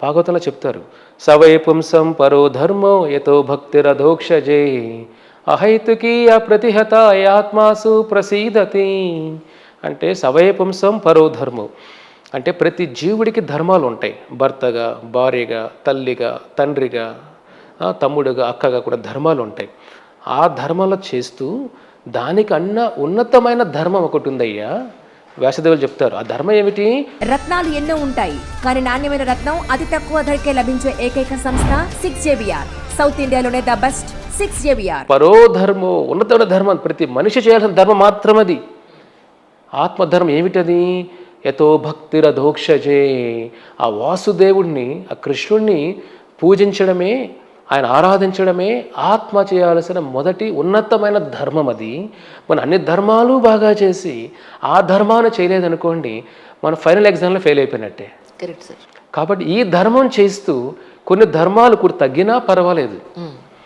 భాగవతంలో చెప్తారు, సవై పుంసం పరో ధర్మో యతో భక్తిరధోక్షజే అహైతుకీ అప్రతిహత ఆత్మాసు ప్రసీదతి. అంటే సవై పుంసం పరో ధర్మం అంటే ప్రతి జీవుడికి ధర్మాలు ఉంటాయి. భర్తగా, భార్యగా, తల్లిగా, తండ్రిగా, తమ్ముడుగా, అక్కగా కూడా ధర్మాలు ఉంటాయి. ఆ ధర్మాలు చేస్తూ దానికి ఉన్నతమైన ధర్మం ఒకటి ఉందయ్యా. వ్యాసదేవులు చెప్తారు, ఆ ధర్మం ఏమిటి? రత్నాలు ఎన్నో ఉంటాయి, కానీ నాణ్యమైన రత్నం అతి తక్కువ ధరకే లభించే ఏకైక సంస్థ 6JVR. సౌత్ ఇండియాలోనే ద బెస్ట్ 6JVR. పరో ధర్మో, ఉన్నతమైన ధర్మం, ప్రతి మనిషి చేయాల్సిన ధర్మం మాత్రం అది. ఆత్మధర్మం ఏమిటది? యతో భక్తిరధోక్షజే, ఆ వాసుదేవుడిని, ఆ కృష్ణుడిని పూజించడమే, ఆయన ఆరాధించడమే ఆత్మ చేయాల్సిన మొదటి ఉన్నతమైన ధర్మం అది. మన అన్ని ధర్మాలు బాగా చేసి ఆ ధర్మాన్ని చేయలేదనుకోండి, మన ఫైనల్ ఎగ్జామ్లో ఫెయిల్ అయిపోయినట్టే. Correct sir. కాబట్టి ఈ ధర్మం చేస్తూ కొన్ని ధర్మాలు కూడా తగ్గినా పర్వాలేదు.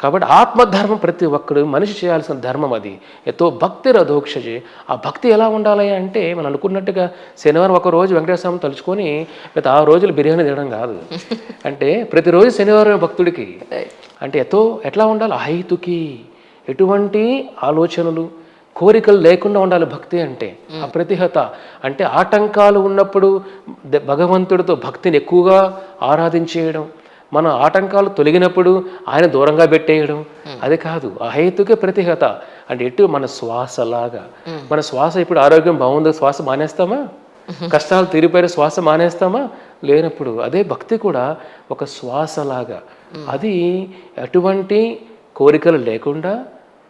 కాబట్టి ఆత్మధర్మం ప్రతి ఒక్కడు మనిషి చేయాల్సిన ధర్మం అది. ఎంతో భక్తి రధోక్షజే. ఆ భక్తి ఎలా ఉండాలి అంటే, మనం అనుకున్నట్టుగా శనివారం ఒక రోజు వెంకటేశ్వర స్వామిని తలుచుకొని మిగతా 6 రోజులు బిర్యానీ తినడం కాదు. అంటే ప్రతిరోజు శనివారం భక్తుడికి అంటే ఎట్లా ఉండాలి? అహైతుకి, ఎటువంటి ఆలోచనలు కోరికలు లేకుండా ఉండాలి భక్తి అంటే. అప్రతిహత అంటే ఆటంకాలు ఉన్నప్పుడు భగవంతుడితో భక్తిని ఎక్కువగా ఆరాధించేయడం, మన ఆటంకాలు తొలగినప్పుడు ఆయన దూరంగా పెట్టేయడం, అది కాదు. అహేతుకే ప్రతిహత అంటే మన శ్వాసలాగా. మన శ్వాస ఇప్పుడు ఆరోగ్యం బాగుందో శ్వాస మానేస్తామా? కష్టాలు తీరిపోయిన శ్వాస మానేస్తామా? లేనప్పుడు అదే భక్తి కూడా ఒక శ్వాసలాగా. అది ఎటువంటి కోరికలు లేకుండా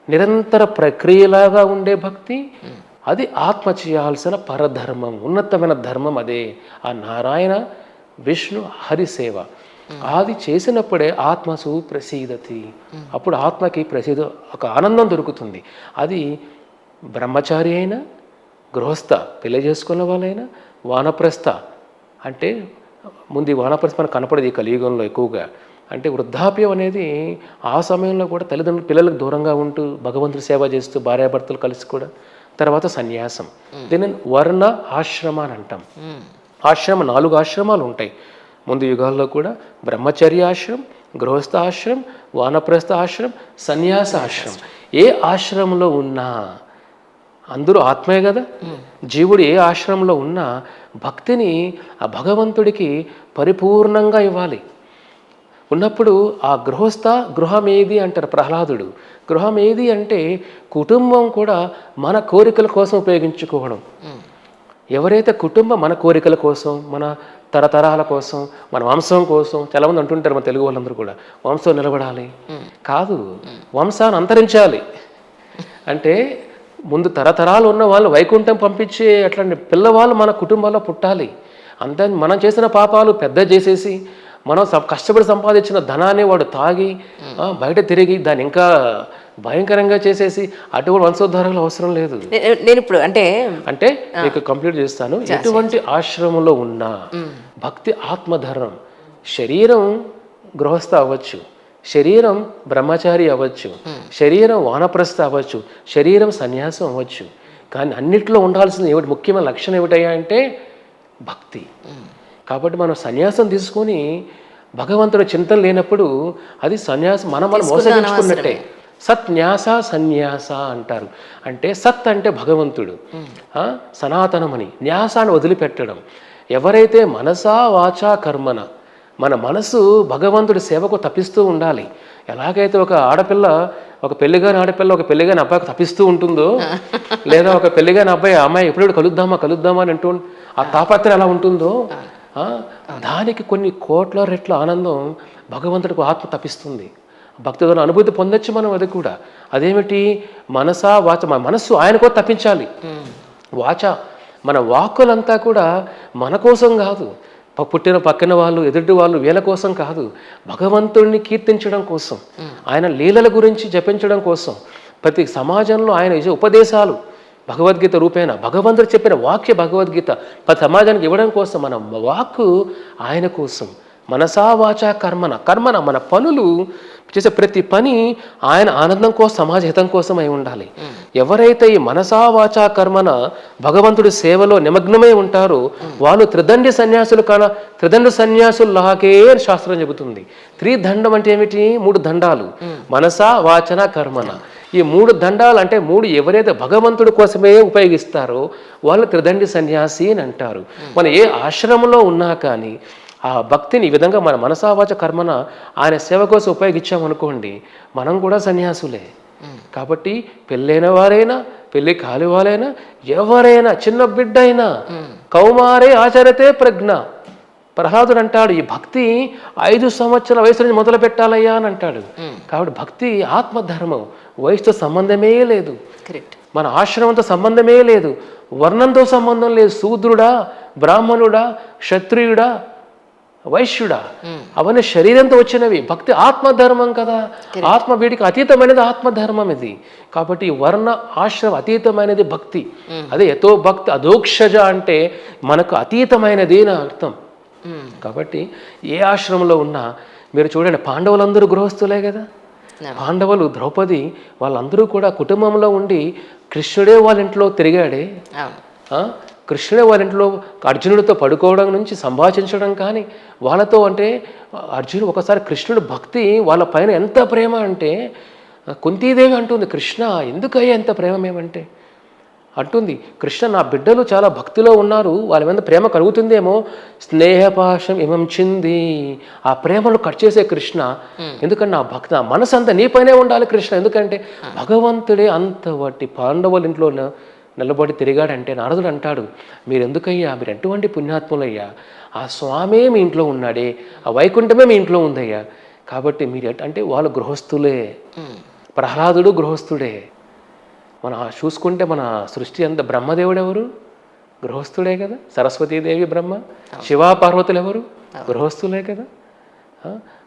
నిరంతర ప్రక్రియలాగా ఉండే భక్తి. అది ఆత్మ చేయాల్సిన పరధర్మం, ఉన్నతమైన ధర్మం అదే. ఆ నారాయణ విష్ణు హరి సేవ అది చేసినప్పుడే ఆత్మ సుప్రసీదతి. అప్పుడు ఆత్మకి ఒక ఆనందం దొరుకుతుంది. అది బ్రహ్మచారి అయినా, గృహస్థ పెళ్లి చేసుకున్న వాళ్ళైనా, వానప్రస్థ అంటే ముందు వానప్రస్థ మనకు కనపడేది ఈ కలియుగంలో ఎక్కువగా. అంటే వృద్ధాప్యం అనేది ఆ సమయంలో కూడా తల్లిదండ్రులు పిల్లలకు దూరంగా ఉంటూ భగవంతుడి సేవ చేస్తూ భార్యాభర్తలు కలిసి కూడా. తర్వాత సన్యాసం, దీనిని వర్ణ ఆశ్రమ అని అంటాం. ఆశ్రమ 4 ఆశ్రమాలు ఉంటాయి ముందు యుగాల్లో కూడా. బ్రహ్మచర్య ఆశ్రమం, గృహస్థ ఆశ్రమం, వానప్రస్థ ఆశ్రమం, సన్యాస ఆశ్రమం. ఏ ఆశ్రమంలో ఉన్నా అందరూ ఆత్మే కదా. జీవుడు ఏ ఆశ్రమంలో ఉన్నా భక్తిని ఆ భగవంతుడికి పరిపూర్ణంగా ఇవ్వాలి. ఉన్నప్పుడు ఆ గృహమేది అంటారు ప్రహ్లాదుడు. గృహమేది అంటే కుటుంబం కూడా మన కోరికల కోసం ఉపయోగించుకోవడం. ఎవరైతే కుటుంబం మన కోరికల కోసం, మన తరతరాల కోసం, మన వంశం కోసం, చాలామంది అంటుంటారు మన తెలుగు వాళ్ళందరూ కూడా, వంశం నిలబడాలి కాదు, వంశాన్ని అంతరించాలి. అంటే ముందు తరతరాలు ఉన్న వాళ్ళు వైకుంఠం పంపించే అట్లాంటి పిల్లవాళ్ళు మన కుటుంబాల్లో పుట్టాలి. అంతే. మనం చేసిన పాపాలు పెద్ద చేసేసి మనం కష్టపడి సంపాదించిన ధనాన్ని వాడు తాగి బయట తిరిగి దాన్ని ఇంకా భయంకరంగా చేసేసి అటువంటి వంశోద్ధారాలు అవసరం లేదు. నేను ఇప్పుడు అంటే మీకు కంప్లీట్ చేస్తాను. ఎటువంటి ఆశ్రమంలో ఉన్నా భక్తి ఆత్మధర్మం. శరీరం గృహస్థ అవ్వచ్చు, శరీరం బ్రహ్మచారి అవ్వచ్చు, శరీరం వానప్రస్థ అవ్వచ్చు, శరీరం సన్యాసం అవ్వచ్చు. కానీ అన్నిట్లో ఉండాల్సిన ముఖ్యమైన లక్షణం ఏమిటయ్యా అంటే భక్తి. కాబట్టి మనం సన్యాసం తీసుకొని భగవంతుడి చింతన లేనప్పుడు అది సన్యాసం మనం మోసగించుకున్నట్టే. సత్న్యాస సన్యాస అంటారు. అంటే సత్ అంటే భగవంతుడు, సనాతనమని, న్యాసాన్ని వదిలిపెట్టడం. ఎవరైతే మనసా వాచా కర్మన మన మనసు భగవంతుడి సేవకు తప్పిస్తూ ఉండాలి. ఎలాగైతే ఒక ఆడపిల్ల, ఒక పెళ్లిగాని ఆడపిల్ల ఒక పెళ్లిగాని అబ్బాయికి తప్పిస్తూ ఉంటుందో, లేదా ఒక పెళ్లిగాని అమ్మాయి ఎప్పుడు కలుద్దామా అని అంటూ ఆ తాపత్రయం ఎలా ఉంటుందో, దానికి కొన్ని కోట్ల రెట్ల ఆనందం భగవంతుడికి ఆత్మ తప్పిస్తుంది. భక్తి ద్వారా అనుభూతి పొందొచ్చు మనం. అది కూడా అదేమిటి? మనసా వాచ, మన మనస్సు ఆయనకో తప్పించాలి. వాచ, మన వాక్కులంతా కూడా మన కోసం కాదు, పుట్టిన పక్కన వాళ్ళు, ఎదుటి వాళ్ళు, వీళ్ళ కోసం కాదు, భగవంతుడిని కీర్తించడం కోసం, ఆయన లీలల గురించి జపించడం కోసం. ప్రతి సమాజంలో ఆయన ఉపదేశాలు భగవద్గీత రూపేణ భగవంతుడు చెప్పిన వాక్య భగవద్గీత ప్రతి సమాజానికి ఇవ్వడం కోసం మన వాక్కు ఆయన కోసం, మనసా వాచా కర్మన మన పనులు చేసే ప్రతి పని ఆయన ఆనందం కోసం, సమాజ హితం కోసం అయి ఉండాలి. ఎవరైతే ఈ మనసా వాచా కర్మన భగవంతుడి సేవలో నిమగ్నమై ఉంటారో వాళ్ళు త్రిదండి సన్యాసులు లాగే అని శాస్త్రం చెబుతుంది. త్రిదండం అంటే ఏమిటి? 3 దండాలు. మనసా వాచన కర్మన. ఈ 3 దండాలు అంటే 3 ఎవరైతే భగవంతుడి కోసమే ఉపయోగిస్తారో వాళ్ళు త్రిదండి సన్యాసి అని అంటారు. మనం ఏ ఆశ్రమంలో ఉన్నా కానీ ఆ భక్తిని ఈ విధంగా మన మనసావాచ కర్మన ఆయన సేవ కోసం ఉపయోగించామనుకోండి, మనం కూడా సన్యాసులే. కాబట్టి పెళ్ళైన వారైనా, పెళ్ళి కాని వారైనా, ఎవరైనా, చిన్న బిడ్డ అయినా కౌమారే ఆచరతే ప్రజ్ఞ. ప్రహ్లాదుడు అంటాడు, ఈ భక్తి 5 సంవత్సరాల వయసు నుంచి మొదలు పెట్టాలయ్యా అని అంటాడు. కాబట్టి భక్తి ఆత్మధర్మం, వయసుతో సంబంధమే లేదు, మన ఆశ్రమంతో సంబంధమే లేదు, వర్ణంతో సంబంధం లేదు. శూద్రుడా, బ్రాహ్మణుడా, క్షత్రియుడా, వైశ్యుడా, అవన్నీ శరీరంతో వచ్చినవి. భక్తి ఆత్మధర్మం కదా. ఆత్మ వీడికి అతీతమైనది ఆత్మధర్మం ఇది. కాబట్టి వర్ణ ఆశ్రమ అతీతమైనది భక్తి. అదే యతో భక్తి అధోక్షజ అంటే మనకు అతీతమైనది అని అర్థం. కాబట్టి ఏ ఆశ్రమంలో ఉన్నా మీరు చూడండి, పాండవులందరూ గృహస్థులే కదా. పాండవులు, ద్రౌపది వాళ్ళందరూ కూడా కుటుంబంలో ఉండి కృష్ణుడే వాళ్ళ ఇంట్లో తిరిగాడే. కృష్ణుడే వాళ్ళ ఇంట్లో అర్జునుడితో పడుకోవడం నుంచి సంభాషించడం కానీ వాళ్ళతో, అంటే అర్జునుడు ఒకసారి కృష్ణుడు భక్తి వాళ్ళ పైన ఎంత ప్రేమ అంటే కుంతీదేవి అంటుంది, కృష్ణ ఎందుకయ్యా ఎంత ప్రేమ మేమంటే అంటుంది, కృష్ణ నా బిడ్డలు చాలా భక్తిలో ఉన్నారు, వాళ్ళ మీద ప్రేమ కలుగుతుందేమో, స్నేహపాశం ఇమం చింది, ఆ ప్రేమను కట్ చేసే కృష్ణ, ఎందుకంటే నా భక్తి, నా మనసు అంతా నీపైనే ఉండాలి కృష్ణ, ఎందుకంటే భగవంతుడే అంత వాటి పాండవుల ఇంట్లో నిలబడి తిరిగాడంటే నారదుడు అంటాడు, మీరు ఎందుకయ్యా, మీరు ఎటువంటి పుణ్యాత్ములయ్యా, ఆ స్వామే మీ ఇంట్లో ఉన్నాడే, ఆ వైకుంఠమే మీ ఇంట్లో ఉందయ్యా. కాబట్టి మీరు అంటే వాళ్ళు గృహస్థులే, ప్రహ్లాదుడు గృహస్థుడే. మన చూసుకుంటే మన సృష్టి అంతా బ్రహ్మదేవుడు ఎవరు? గృహస్థుడే కదా. సరస్వతీదేవి బ్రహ్మ, శివా పార్వతులు ఎవరు? గృహస్థులే కదా.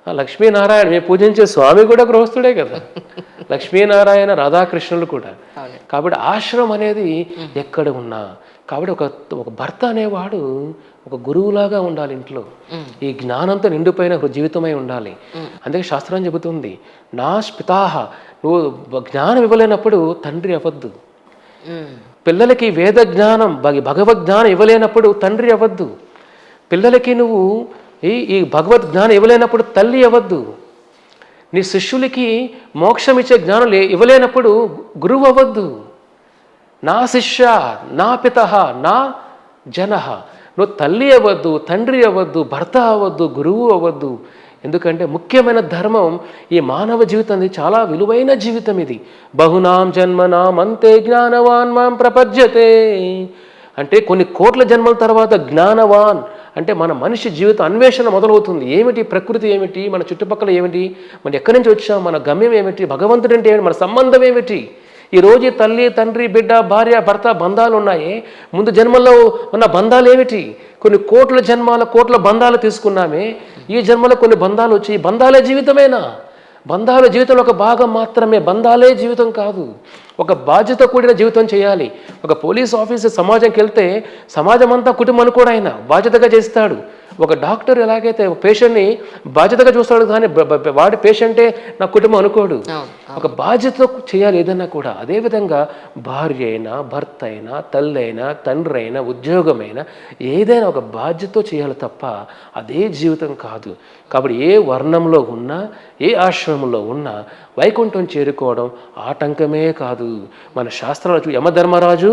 లక్ష్మీనారాయణ మేము పూజించే స్వామి కూడా గృహస్థుడే కదా. లక్ష్మీనారాయణ, రాధాకృష్ణులు కూడా. కాబట్టి ఆశ్రమం అనేది ఎక్కడ ఉన్నా, కాబట్టి ఒక భర్త అనేవాడు ఒక గురువులాగా ఉండాలి ఇంట్లో. ఈ జ్ఞానంతో నిండిపోయిన జీవితమై ఉండాలి. అందుకే శాస్త్రం చెబుతుంది, నా పితాహ, నువ్వు జ్ఞానం ఇవ్వలేనప్పుడు తండ్రి అవ్వద్దు. పిల్లలకి వేద జ్ఞానం, భగవద్ జ్ఞానం ఇవ్వలేనప్పుడు తండ్రి అవ్వద్దు. పిల్లలకి నువ్వు ఈ భగవద్ జ్ఞానం ఇవ్వలేనప్పుడు తల్లి అవ్వద్దు. నీ శిష్యులకి మోక్షం ఇచ్చే జ్ఞానం ఇవ్వలేనప్పుడు గురువు అవ్వద్దు. నా శిష్య, నా పితః, నా జనః. నువ్వు తల్లి అవ్వద్దు, తండ్రి అవ్వద్దు, భర్త అవ్వద్దు, గురువు అవ్వద్దు. ఎందుకంటే ముఖ్యమైన ధర్మం ఈ మానవ జీవితం, చాలా విలువైన జీవితం ఇది. బహునాం జన్మనాం అంతే జ్ఞానవాన్ మాం ప్రపద్యతే. అంటే కొన్ని కోట్ల జన్మల తర్వాత జ్ఞానవాన్ అంటే మన మనిషి జీవిత అన్వేషణ మొదలవుతుంది. ఏమిటి ప్రకృతి, ఏమిటి మన చుట్టుపక్కల, ఏమిటి మన ఎక్కడి నుంచి వచ్చాం, మన గమ్యం ఏమిటి, భగవంతుడు అంటే ఏమిటి, మన సంబంధం ఏమిటి. ఈరోజు తల్లి, తండ్రి, బిడ్డ, భార్య, భర్త బంధాలు ఉన్నాయి. ముందు జన్మల్లో ఉన్న బంధాలు ఏమిటి? కొన్ని కోట్ల బంధాలు తీసుకున్నామే. ఈ జన్మలో కొన్ని బంధాలు వచ్చి, బంధాలే జీవితమేనా? బంధాల జీవితంలో ఒక భాగం మాత్రమే, బంధాలే జీవితం కాదు. ఒక బాధ్యత కూడిన జీవితం చేయాలి. ఒక పోలీస్ ఆఫీసర్ సమాజంకి వెళ్తే సమాజం అంతా కుటుంబాన్ని కూడా ఆయన బాధ్యతగా చేస్తాడు. ఒక డాక్టర్ ఎలాగైతే పేషెంట్ని బాధ్యతగా చూస్తాడు, కానీ వాడి పేషెంటే నా కుటుంబం అనుకోడు. ఒక బాధ్యత చేయాలి ఏదన్నా కూడా. అదేవిధంగా భార్య అయినా, భర్త అయినా, తల్లి అయినా, తండ్రి అయినా, ఉద్యోగమైనా ఏదైనా ఒక బాధ్యతతో చేయాలి తప్ప అదే జీవితం కాదు. కాబట్టి ఏ వర్ణంలో ఉన్నా, ఏ ఆశ్రమంలో ఉన్నా వైకుంఠం చేరుకోవడం ఆటంకమే కాదు. మన శాస్త్రాలు యమధర్మరాజు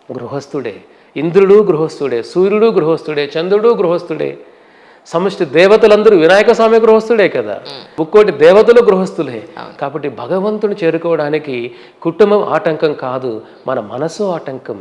గృహస్థుడే, ఇంద్రుడు గృహస్థుడే, సూర్యుడు గృహస్థుడే, చంద్రుడు గృహస్థుడే, సమష్టి దేవతలందరూ, వినాయక స్వామి గృహస్థుడే కదా, ముక్కోటి దేవతలు గృహస్థులే. కాబట్టి భగవంతుని చేరుకోవడానికి కుటుంబం ఆటంకం కాదు, మన మనసు ఆటంకం.